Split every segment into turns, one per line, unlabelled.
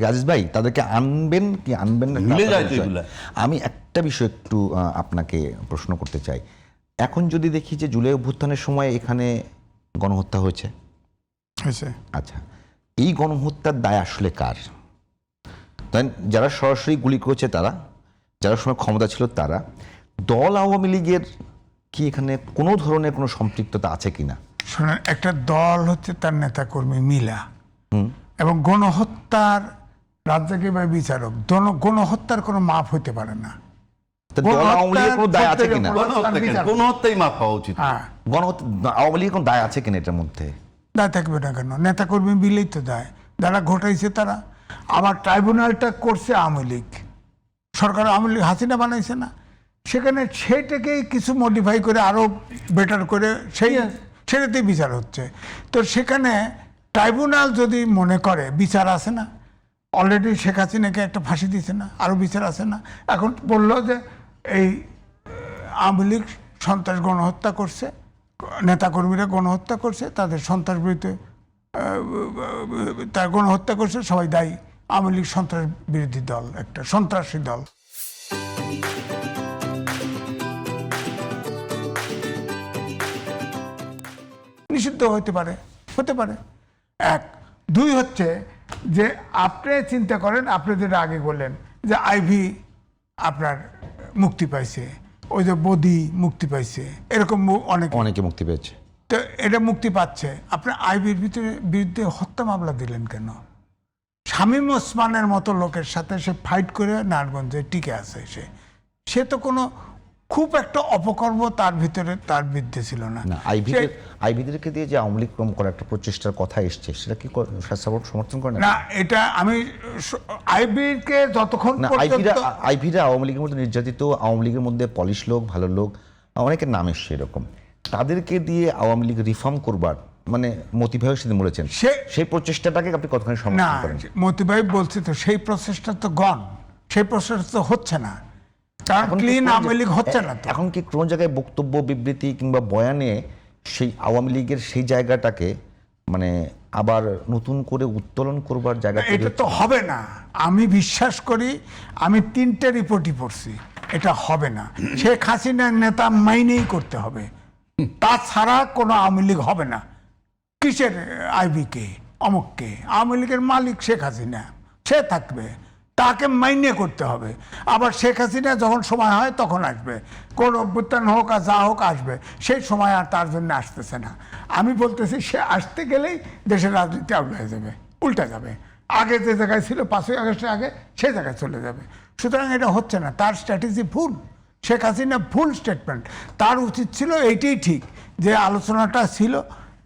রাজেশ ভাই তাদেরকে আনবেন কি আনবেন না
ভুলে যায় তো এগুলা।
আমি একটা বিষয় একটু আপনাকে প্রশ্ন করতে চাই। এখন যদি দেখি যে জুলাই অভ্যুত্থানের সময় এখানে গণহত্যা হয়েছে, আচ্ছা এই গণহত্যার দায় আসলে কার? তাই যারা সরাসরি গুলি করেছে তারা, যারা সময় ক্ষমতা ছিল তারা, দল আওয়ামী লীগের কি এখানে কোনো ধরনের কোনো সম্পৃক্ততা আছে কিনা?
শোনেন, একটা দল হচ্ছে তার নেতাকর্মী মিলা, এবং গণহত্যার রাজ্জাকি ভাই বিচারক, গণহত্যার কোনো মাপ হইতে পারে না।
দল আওয়ামী লীগের কোনো দায় আছে কিনা?
গণহত্যাই মাফ হওয়া উচিত।
হ্যাঁ,
গণহত্যা আওয়ামী লীগের কোনো দায় আছে কিনা এটার মধ্যে?
দায় থাকবে না কেন? নেতাকর্মী মিলেই তো দায়, যারা ঘটাইছে তারা। আবার ট্রাইব্যুনালটা করছে আওয়ামী লীগ, সরকার আওয়ামী লীগ হাসিনা বানাইছে না, সেখানে সেটাকেই কিছু মডিফাই করে আরো বেটার করে সেটাতেই বিচার হচ্ছে। তো সেখানে ট্রাইব্যুনাল যদি মনে করে বিচার আছে না, অলরেডি শেখ হাসিনাকে একটা ফাঁসি দিছে না, আরো বিচার আছে না, এখন বললো যে এই আওয়ামী লীগ সন্ত্রাস গণহত্যা করছে, নেতাকর্মীরা গণহত্যা করছে, তাদের সন্ত্রাস বিরুদ্ধে তার গণহত্যা করছে, সবাই দায়ী। আওয়ামী লীগ সন্ত্রাস বিরোধী দল, একটা সন্ত্রাসী দল। নিষিদ্ধ হতে পারে, হতে পারে। এক, দুই হচ্ছে যে আপনি চিন্তা করেন, আপনি যেটা আগে বললেন যে আইভি আপনার মুক্তি পাইছে, ওই যে বদি মুক্তি পাইছে, এরকম
অনেকে মুক্তি পেয়েছে।
তো এটা মুক্তি পাচ্ছে, আপনি আইবির বিরুদ্ধে হত্যা মামলা দিলেন কেন? শামীম ওসমানের মতো লোকের সাথে সে ফাইট করে নারায়ণগঞ্জে টিকে আছে, সে তো কোনো খুব একটা অপকর্ম তার ভিতরে তার বিরুদ্ধে ছিল না।
আইবিদেরকে দিয়ে যে আওয়ামী লীগ করার একটা প্রচেষ্টার কথা এসছে, সেটা কি সমর্থন করে
না? এটা আমি আইবিকে যতক্ষণ
আইবিরা আওয়ামী লীগের মধ্যে নির্যাতিত, আওয়ামী লীগের মধ্যে পলিশ লোক, ভালো লোক, অনেকের নাম এসছে এরকম, তাদেরকে দিয়ে আওয়ামী লীগ রিফর্ম করবার মানে মতি ভাই সেদিন বলেছেন, সেই প্রচেষ্টাটাকে আপনি কতখানি সমর্থন করেন?
মতি ভাই বলছি তো, সেই প্রচেষ্টা তো গণ, সেই প্রচেষ্টা তো হচ্ছে না, কারণ ক্লিন আওয়ামী লীগ হচ্ছে না।
এখন কি কোন জায়গায় বক্তব্য, বিবৃতি কিংবা বয়ানে সেই আওয়ামী লীগের সেই জায়গাটাকে মানে আবার নতুন করে উত্তোলন করবার জায়গা?
এটা তো হবে না, আমি বিশ্বাস করি। আমি 3টে রিপোর্টই পড়ছি, এটা হবে না। শেখ হাসিনার নেতা মাইনেই করতে হবে, তাছাড়া কোনো আওয়ামী লীগ হবে না। কিসের আইবিকে, অমুককে? আওয়ামী লীগের মালিক শেখ হাসিনা, সে থাকবে, তাকে মাইনে করতে হবে। আবার শেখ হাসিনা যখন সময় হয় তখন আসবে, কোন অভ্যুত্থান হোক আর যা হোক আসবে, সেই সময় আর তার জন্য আসতেছে না। আমি বলতেছি সে আসতে গেলেই দেশের রাজনীতি আউট হয়ে যাবে, উল্টা যাবে, আগে যে জায়গায় ছিল 5ই আগস্টের আগে সে জায়গায় চলে যাবে। সুতরাং এটা হচ্ছে না, তার স্ট্র্যাটেজি ভুল। শেখ হাসিনা ভুল স্টেটমেন্ট। তার উচিত ছিল এইটাই ঠিক, যে আলোচনাটা ছিল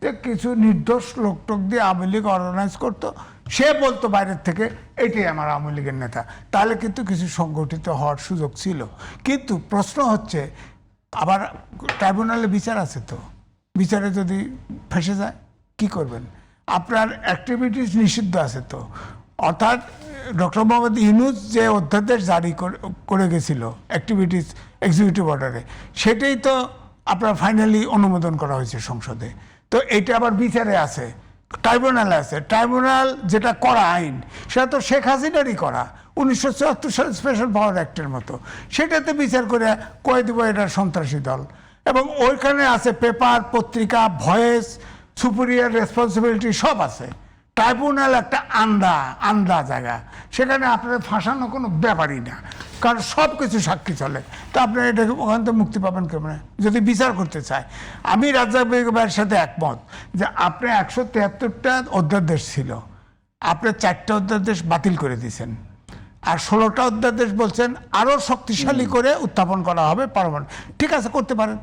যে কিছু নির্দোষ লোকটোক দিয়ে আওয়ামী লীগ অর্গানাইজ করতো, সে বলতো বাইরের থেকে এটাই আমার আওয়ামী লীগের নেতা, তাহলে কিন্তু কিছু সংগঠিত হওয়ার সুযোগ ছিল। কিন্তু প্রশ্ন হচ্ছে, আবার ট্রাইব্যুনালে বিচার আছে, তো বিচারে যদি ফেসে যায় কি করবেন? আপনার অ্যাক্টিভিটিস নিষিদ্ধ আছে তো, অর্থাৎ ডক্টর মোহাম্মদ ইউনূস যে অধ্যাদেশ জারি করে গেছিল অ্যাক্টিভিটিস এক্সিকিউটিভ অর্ডারে, সেটাই তো আপনার ফাইনালি অনুমোদন করা হয়েছে সংসদে। তো এইটা আবার বিচারে আছে, ট্রাইব্যুনালে আছে। ট্রাইব্যুনাল যেটা করা আইন, সেটা তো শেখ হাসিনারই করা, 1974 সালের স্পেশাল পাওয়ার অ্যাক্টের মতো। সেটাতে বিচার করে কয়ে দেবো এটা সন্ত্রাসী দল, এবং ওইখানে আছে পেপার, পত্রিকা, ভয়েস, সুপিরিয়র রেসপন্সিবিলিটি সব আছে। ট্রাইব্যুনাল একটা আন্ডা জায়গা, সেখানে আপনার ফাঁসানো কোনো ব্যাপারই না, কারণ সব কিছু সাক্ষী চলে। তো আপনার এটাকে ওখান থেকে মুক্তি পাবেন কেমন যদি বিচার করতে চায়? আমি রাজ্জাক ভাইয়ের সাথে একমত যে আপনি 173টা অধ্যাদেশ ছিল, আপনি 4টা অধ্যাদেশ বাতিল করে দিয়েছেন, আর 16টা অধ্যাদেশ বলছেন আরো শক্তিশালী করে উত্থাপন করা হবে পারমানেন্ট। ঠিক আছে, করতে পারেন।